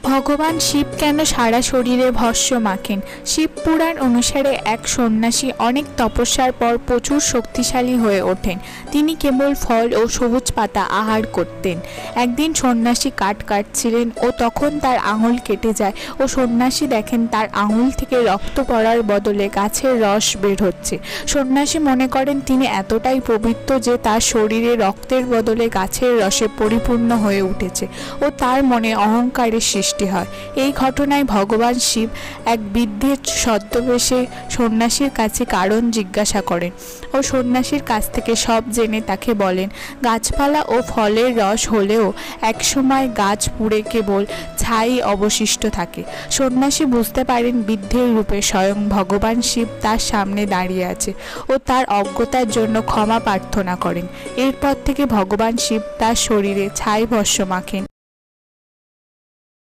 ভগবান শিব কেন সারা শরীরে ভস্ম মাখেন? শিব পুরাণ অনুসারে এক সন্ন্যাসী অনেক তপস্যার পর প্রচুর শক্তিশালী হয়ে ওঠেন। তিনি কেবল ফল ও সবুজ পাতা আহার করতেন। একদিন সন্ন্যাসী কাঠ কাটছিলেন ও তখন তার আঙুল কেটে যায় ও সন্ন্যাসী দেখেন তার আঙুল থেকে রক্ত পড়ার বদলে গাছের রস বের হচ্ছে। সন্ন্যাসী মনে করেন তিনি এতটাই পবিত্র যে তার শরীরে রক্তের বদলে গাছের রসে পরিপূর্ণ হয়ে উঠেছে ও তার মনে অহংকারের সৃষ্টি হয়। এই ঘটনায় ভগবান শিব এক বৃদ্ধের ছদ্মবেশে সন্ন্যাসীর কাছে কারণ জিজ্ঞাসা করেন ও সন্ন্যাসীর কাছ থেকে সব জেনে তাকে বলেন, গাছপালা ও ফলের রস হলেও একসময় গাছ পুড়ে কেবল ছাই অবশিষ্ট থাকে। সন্ন্যাসী বুঝতে পারেন বৃদ্ধের রূপে স্বয়ং ভগবান শিব তার সামনে দাঁড়িয়ে আছে ও তার অজ্ঞতার জন্য ক্ষমা প্রার্থনা করেন। এরপর থেকে ভগবান শিব তার শরীরে ছাই ভস্ম মাখেন।